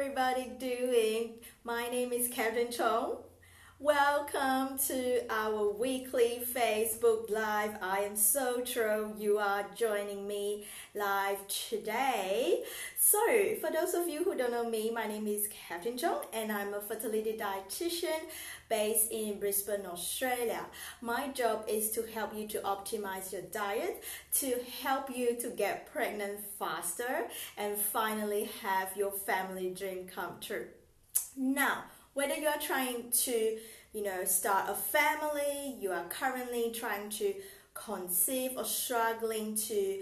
everybody doing? My name is Catherine Chong. Welcome to our weekly Facebook Live. I am so thrilled you are joining me live today. So, for those of you who don't know me, my name is Catherine Chong and I'm a fertility dietitian based in Brisbane, Australia. My job is to help you to optimize your diet, to help you to get pregnant faster and finally have your family dream come true. Now, whether you are trying to, start a family, you are currently trying to conceive or struggling to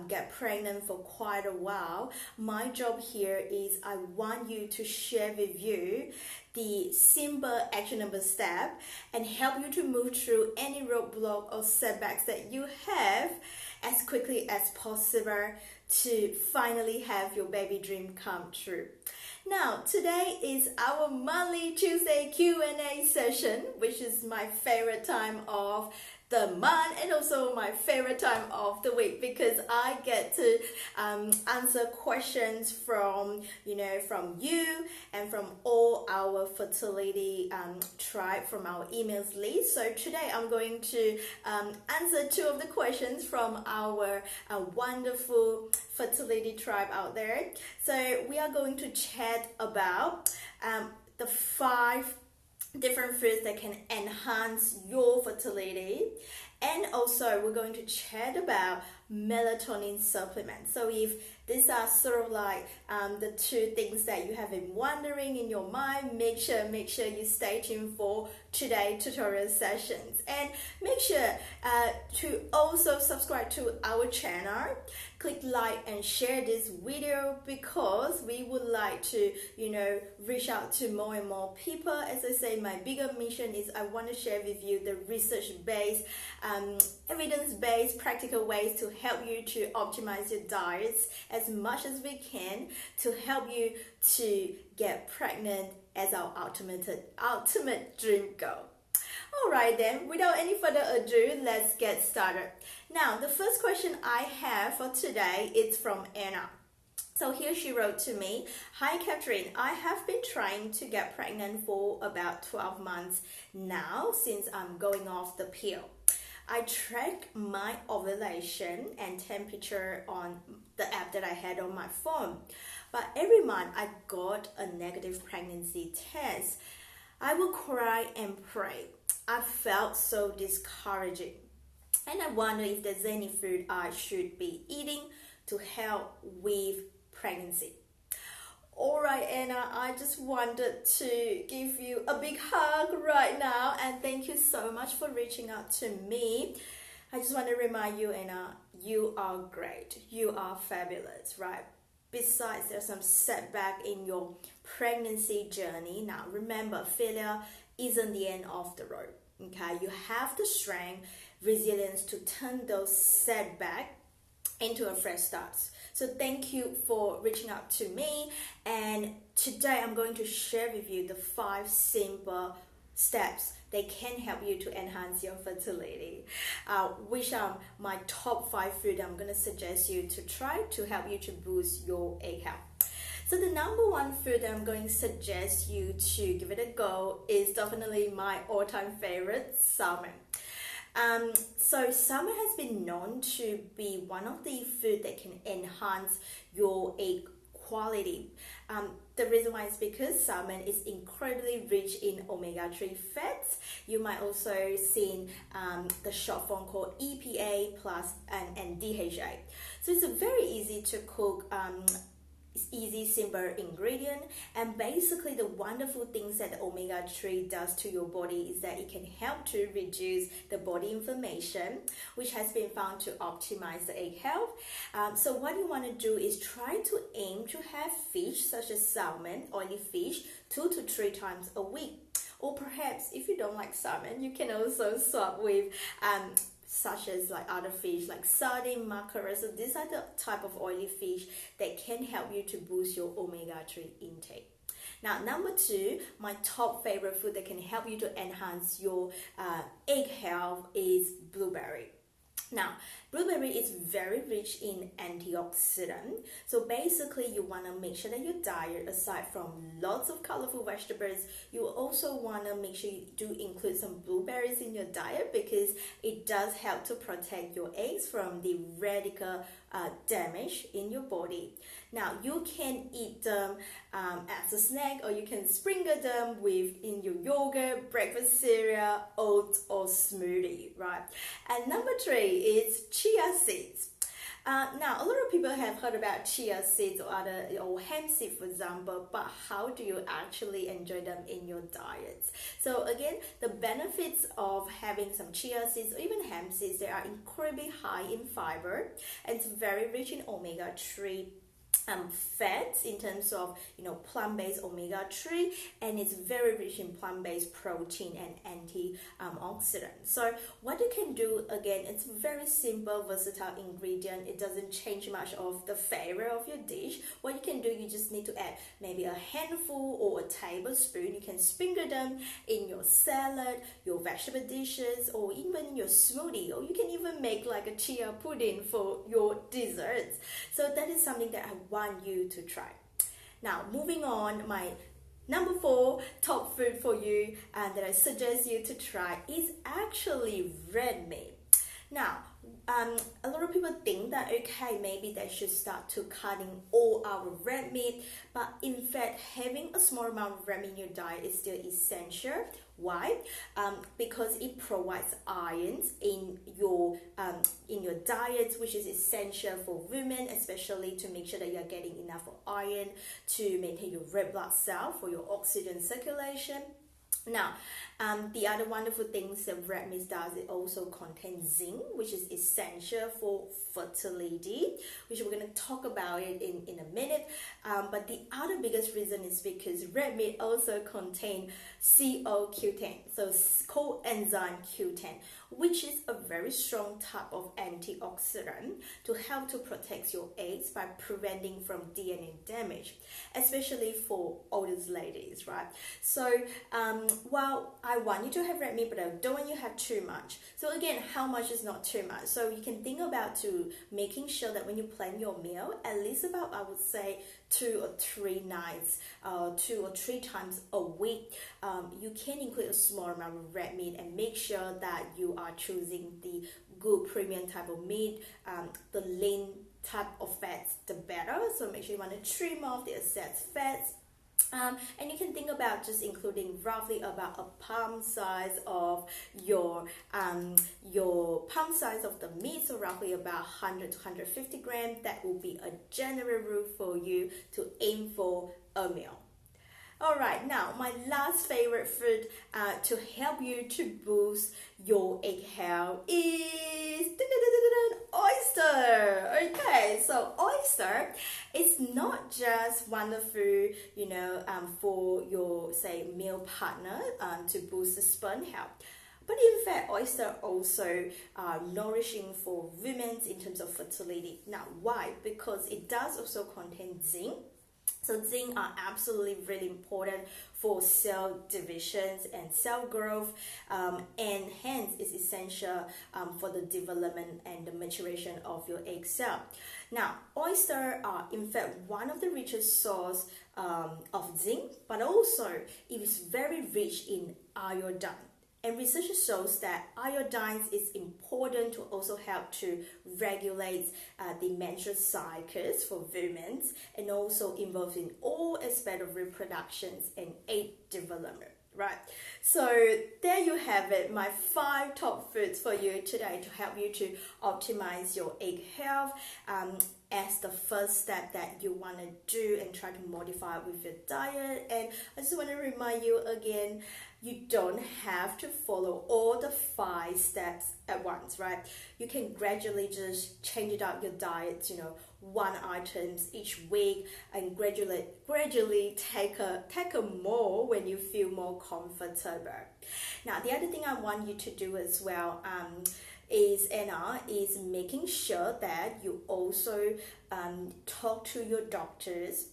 get pregnant for quite a while, my job here is I want you to share with you the simple actionable step and help you to move through any roadblock or setbacks that you have as quickly as possible to finally have your baby dream come true. Now, today is our monthly Tuesday Q&A session, which is my favorite time of the month and also my favorite time of the week because I get to answer questions from you and from all our fertility tribe from our emails list. So today I'm going to answer two of the questions from our wonderful fertility tribe out there. So we are going to chat about the 5 different foods that can enhance your fertility, and also we're going to chat about melatonin supplements. So if these are sort of like the 2 things that you have been wondering in your mind, make sure you stay tuned for today's tutorial sessions, and make sure to also subscribe to our channel, click like and share this video because we would like to reach out to more and more people. As I say, my bigger mission is I want to share with you the research-based, evidence-based, practical ways to help you to optimize your diets as much as we can to help you to get pregnant as our ultimate dream goal. Alright then, without any further ado, let's get started. Now, the first question I have for today is from Anna. So here she wrote to me, "Hi Catherine, I have been trying to get pregnant for about 12 months now since I'm going off the pill. I track my ovulation and temperature on the app that I had on my phone. But every month I got a negative pregnancy test. I will cry and pray. I felt so discouraging. And I wonder if there's any food I should be eating to help with pregnancy." Alright Anna, I just wanted to give you a big hug right now and thank you so much for reaching out to me. I just want to remind you, Anna, you are great. You are fabulous, right? Besides, there's some setback in your pregnancy journey. Now remember, failure isn't the end of the road. Okay, you have the strength, resilience to turn those setbacks into a fresh start. So thank you for reaching out to me, and today I'm going to share with you the 5 simple steps that can help you to enhance your fertility, which are my top 5 food I'm going to suggest you to try to help you to boost your egg health. So the number 1 food that I'm going to suggest you to give it a go is definitely my all-time favorite, salmon. So salmon has been known to be one of the food that can enhance your egg quality. The reason why is because salmon is incredibly rich in omega-3 fats. You might also see the short form called EPA plus and DHA. So it's a very easy to cook, easy, simple ingredient, and basically the wonderful things that the omega-3 does to your body is that it can help to reduce the body inflammation, which has been found to optimize the egg health. So what you want to do is try to aim to have fish such as salmon, oily fish, 2 to 3 times a week. Or perhaps if you don't like salmon, you can also swap with such as like other fish like sardine, mackerel. So these are the type of oily fish that can help you to boost your omega-3 intake. Now, number 2, my top favorite food that can help you to enhance your egg health is blueberry. Now, Blueberry is very rich in antioxidant. So basically, you want to make sure that your diet, aside from lots of colorful vegetables, you also want to make sure you do include some blueberries in your diet, because it does help to protect your eggs from the radical damage in your body. Now, you can eat them as a snack, or you can sprinkle them in your yogurt, breakfast cereal, oats, or smoothie, right? And number 3 is chia seeds. Now, a lot of people have heard about chia seeds or hemp seed, for example, but how do you actually enjoy them in your diets? So again, the benefits of having some chia seeds or even hemp seeds, they are incredibly high in fiber, and it's very rich in omega-3 fats in terms of plant-based omega-3, and it's very rich in plant-based protein and antioxidants. So what you can do, again, it's very simple, versatile ingredient. It doesn't change much of the flavor of your dish. What you can do, you just need to add maybe a handful or a tablespoon. You can sprinkle them in your salad, your vegetable dishes, or even your smoothie, or you can even make like a chia pudding for your desserts. So that is something that I want you to try. Now, moving on, my number 4 top food for you that I suggest you to try is actually red meat. Now, a lot of people think that, okay, maybe they should start to cutting all our red meat, but in fact, having a small amount of red meat in your diet is still essential. Why? Because it provides ions in your diet, which is essential for women, especially to make sure that you're getting enough iron to maintain your red blood cell for your oxygen circulation. Now, the other wonderful things that red meat does, it also contains zinc, which is essential for fertility, which we're going to talk about it in a minute. But the other biggest reason is because red meat also contains CoQ10, so coenzyme Q10, which is a very strong type of antioxidant to help to protect your eggs by preventing from DNA damage, especially for older ladies, right? So while I want you to have red meat, but I don't want you to have too much. So again, how much is not too much? So you can think about to making sure that when you plan your meal, at least about, I would say, 2 or 3 nights, 2 or 3 times a week, you can include a small amount of red meat, and make sure that you are choosing the good premium type of meat, the lean type of fats, the better. So make sure you want to trim off the excess fats. And you can think about just including roughly about a palm size of your palm size of the meat, so roughly about 100 to 150 grams. That will be a general rule for you to aim for a meal. Alright, now my last favorite food to help you to boost your egg health is oyster. Okay, so oyster is not just wonderful, for your, say, male partner to boost the sperm health. But in fact, oyster also nourishing for women in terms of fertility. Now, why? Because it does also contain zinc. So zinc are absolutely really important for cell divisions and cell growth, and hence is essential for the development and the maturation of your egg cell. Now, oyster are in fact one of the richest source of zinc, but also it is very rich in iodine. And research shows that iodine is important to also help to regulate the menstrual cycles for women, and also involved in all aspects of reproduction and egg development. Right, so there you have it, my 5 top foods for you today to help you to optimize your egg health as the first step that you want to do and try to modify with your diet. And I just want to remind you again, you don't have to follow all the 5 steps at once, right? You can gradually just change it out your diet, 1 items each week, and gradually take a more when you feel more comfortable. Now, the other thing I want you to do as well is making sure that you also talk to your doctors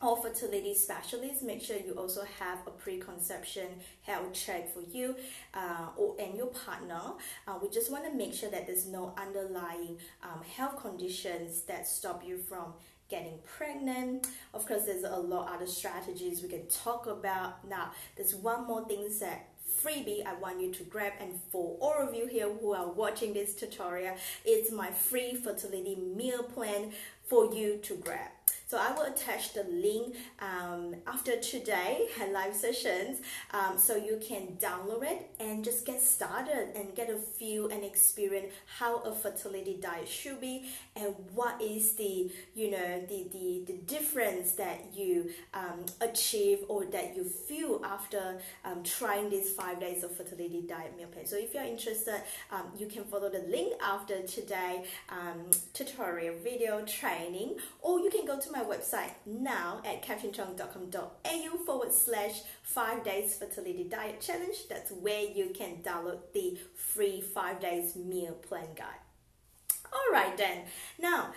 or fertility specialist, make sure you also have a preconception health check for you and your partner. We just want to make sure that there's no underlying health conditions that stop you from getting pregnant. Of course, there's a lot of other strategies we can talk about. Now, there's one more thing that freebie I want you to grab, and for all of you here who are watching this tutorial, it's my free fertility meal plan for you to grab. So I will attach the link after today live sessions, so you can download it and just get started and get a feel and experience how a fertility diet should be, and what is the the difference that you achieve or that you feel after trying these 5 days of fertility diet meal plan. So if you're interested, you can follow the link after today tutorial video training, or you can go to my website now at captionchong.com.au/5 days fertility diet challenge. That's where you can download the free 5 days meal plan guide. All right then. Now,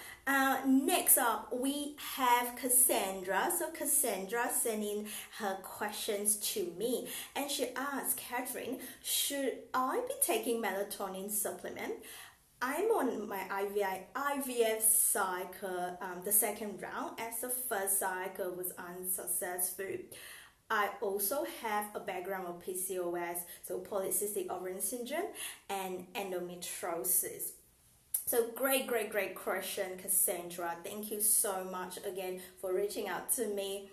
next up we have Cassandra. So Cassandra sent in her questions to me, and she asked, Catherine, should I be taking melatonin supplement? I'm on my IVF cycle, the second round, as the first cycle was unsuccessful. I also have a background of PCOS, so polycystic ovarian syndrome, and endometriosis. So great question, Cassandra. Thank you so much again for reaching out to me.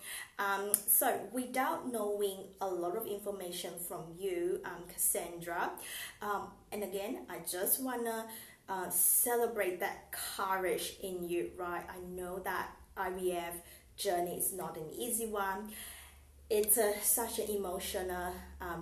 So without knowing a lot of information from you, Cassandra, and again, I just wanna celebrate that courage in you, right? I know that IVF journey is not an easy one. It's such an emotional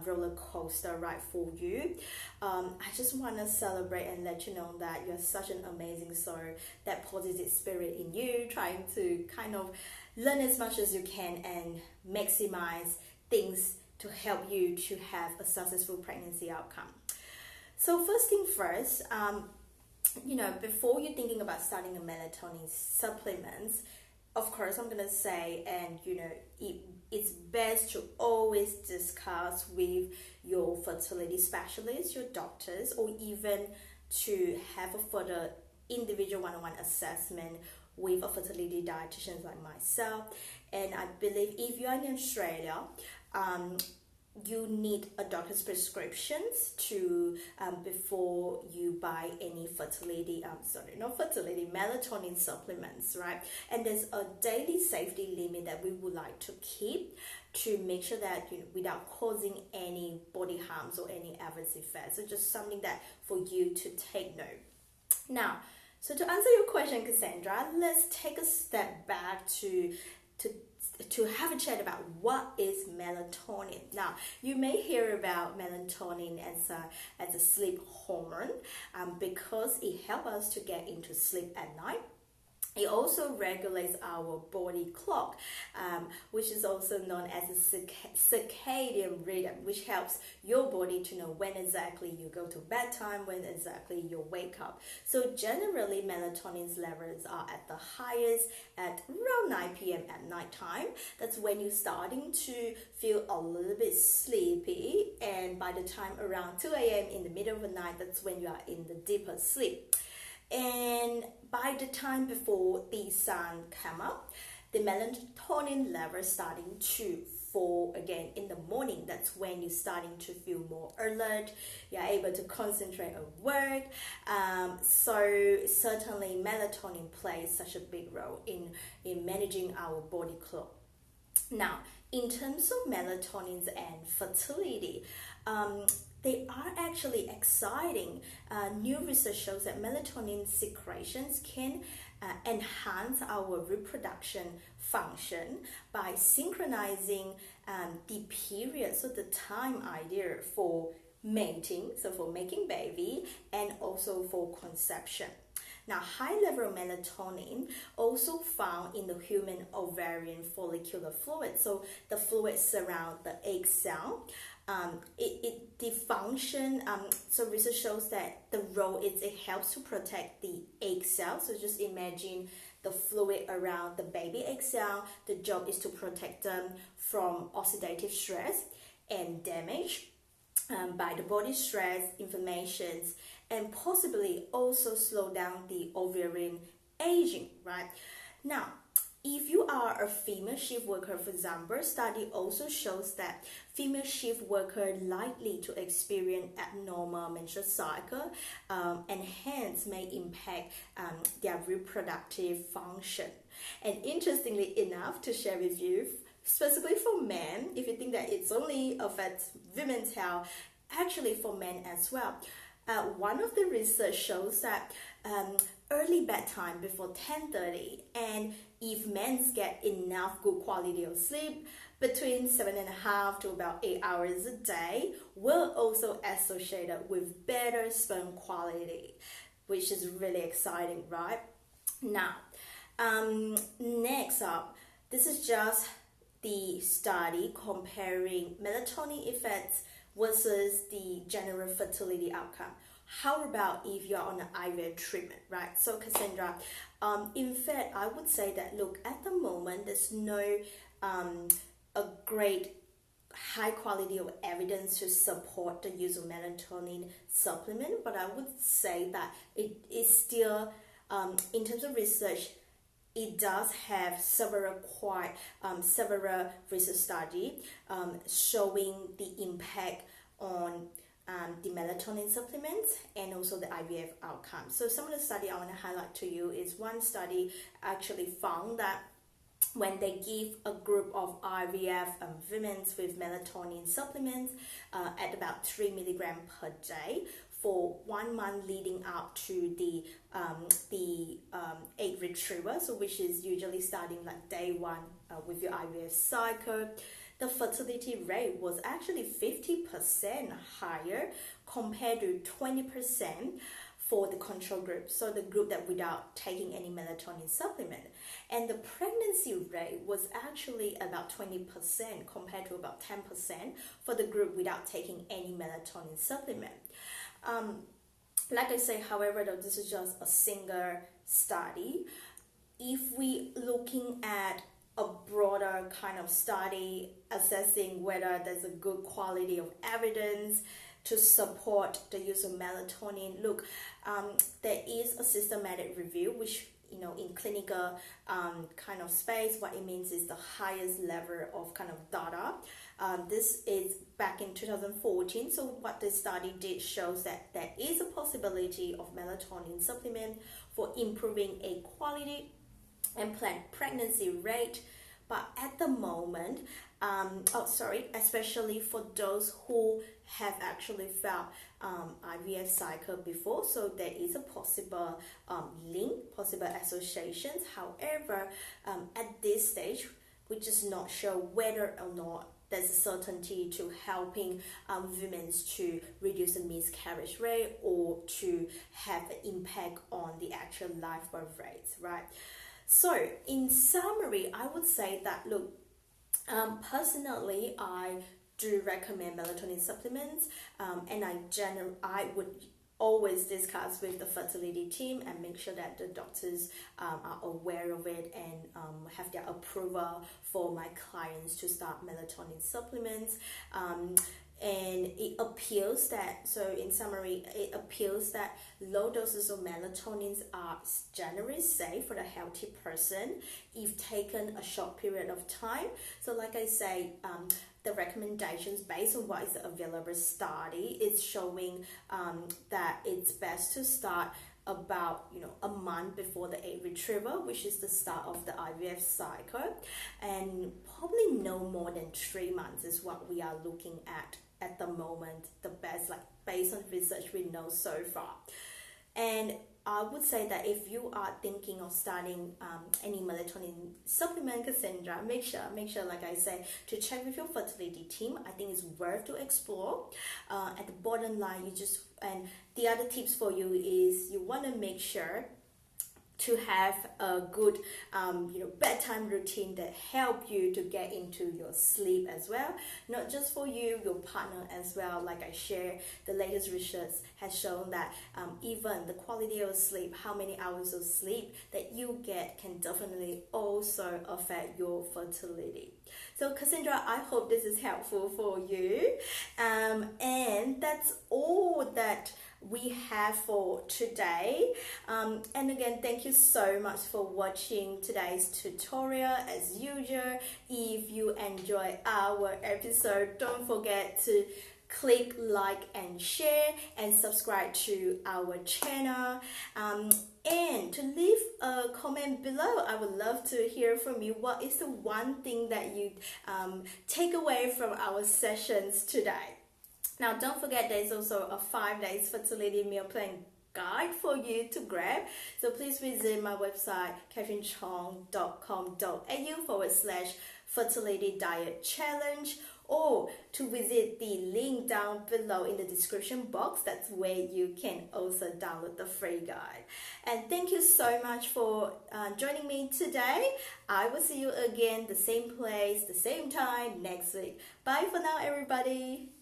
roller coaster ride for you. I just want to celebrate and let you know that you're such an amazing soul, that positive spirit in you, trying to kind of learn as much as you can and maximize things to help you to have a successful pregnancy outcome. So first thing first, before you're thinking about starting a melatonin supplements, of course, I'm gonna say, and it's best to always discuss with your fertility specialist, your doctors, or even to have a further individual one-on-one assessment with a fertility dietitian like myself. And I believe if you're in Australia, you need a doctor's prescriptions to before you buy any melatonin supplements, right? And there's a daily safety limit that we would like to keep to make sure that without causing any body harms or any adverse effects. So just something that for you to take note. Now, so to answer your question, Cassandra, let's take a step back to have a chat about what is melatonin. Now, you may hear about melatonin as a sleep hormone because it helps us to get into sleep at night. It also regulates our body clock, which is also known as a circadian rhythm, which helps your body to know when exactly you go to bedtime, when exactly you wake up. So generally, melatonin's levels are at the highest at around 9 p.m. at night time. That's when you're starting to feel a little bit sleepy, and by the time around 2 a.m. in the middle of the night, that's when you are in the deeper sleep. And by the time before the sun come up, the melatonin level starting to fall again in the morning. That's when you're starting to feel more alert. You're able to concentrate on work. So certainly melatonin plays such a big role in managing our body clock. Now, in terms of melatonins and fertility, they are actually exciting. New research shows that melatonin secretions can enhance our reproduction function by synchronizing the period, so the time idea for mating, so for making baby, and also for conception. Now, high level of melatonin also found in the human ovarian follicular fluid. So the fluid surround the egg cell. The function, so research shows that the role is it helps to protect the egg cell. So just imagine the fluid around the baby egg cell. The job is to protect them from oxidative stress and damage by the body stress, inflammations, and possibly also slow down the ovarian aging, right? Now, if you are a female shift worker, for example, study also shows that female shift worker likely to experience abnormal menstrual cycle and hence may impact their reproductive function. And interestingly enough, to share with you, specifically for men, if you think that it's only affects women's health, actually for men as well. One of the research shows that early bedtime before 10:30, and if men get enough good quality of sleep between 7.5 to about 8 hours a day, will also associated with better sperm quality, which is really exciting, right? Now, next up, this is just the study comparing melatonin effects versus the general fertility outcome. How about if you're on an IVF treatment, right? So Cassandra, in fact, I would say that, look, at the moment, there's no a great high quality of evidence to support the use of melatonin supplement, but I would say that it is still, in terms of research, it does have several research study showing the impact on the melatonin supplements and also the IVF outcome. So some of the study I want to highlight to you is one study actually found that when they give a group of IVF women with melatonin supplements at about 3 milligrams per day for 1 month leading up to the egg retrieval, so which is usually starting like day 1 with your IVF cycle, the fertility rate was actually 50% higher compared to 20% for the control group, so the group that without taking any melatonin supplement. And the pregnancy rate was actually about 20% compared to about 10% for the group without taking any melatonin supplement. Like I say, however, though, this is just a single study. If we looking at a broader kind of study assessing whether there's a good quality of evidence to support the use of melatonin, look, there is a systematic review, which, you know, in clinical kind of space, what it means is the highest level of kind of data. This is back in 2014. So what the study did shows that there is a possibility of melatonin supplement for improving egg quality and pregnancy rate. But at the moment, especially for those who have actually felt IVF cycle before, so there is a possible link, possible associations. However, at this stage, we're just not sure whether or not there's a certainty to helping women to reduce the miscarriage rate or to have an impact on the actual live birth rates, right? So in summary, I would say that, look, personally, I do recommend melatonin supplements, and I would always discuss with the fertility team and make sure that the doctors are aware of it and have their approval for my clients to start melatonin supplements. And it appears that, so in summary, it appears that low doses of melatonin are generally safe for the healthy person if taken a short period of time. So like I say, the recommendations based on what is the available study is showing that it's best to start about a month before the egg retrieval, which is the start of the IVF cycle, and probably no more than 3 months is what we are looking at the moment, the best, like based on research we know so far. And I would say that if you are thinking of starting any melatonin supplement, Cassandra, make sure, like I say, to check with your fertility team. I think it's worth to explore. At the bottom line, and the other tips for you is you want to make sure to have a good bedtime routine that help you to get into your sleep as well, not just for you, your partner as well. Like I share, the latest research has shown that even the quality of sleep, how many hours of sleep that you get, can definitely also affect your fertility. So Cassandra, I hope this is helpful for you, and that's all that we have for today. And again, thank you so much for watching today's tutorial. As usual, if you enjoy our episode, don't forget to click like and share and subscribe to our channel, and to leave a comment below. I would love to hear from you. What is the one thing that you take away from our sessions today? Now, don't forget, there's also a 5 days fertility meal plan guide for you to grab. So please visit my website, katherinechong.com.au/fertility diet challenge, or to visit the link down below in the description box. That's where you can also download the free guide. And thank you so much for joining me today. I will see you again, the same place, the same time next week. Bye for now, everybody.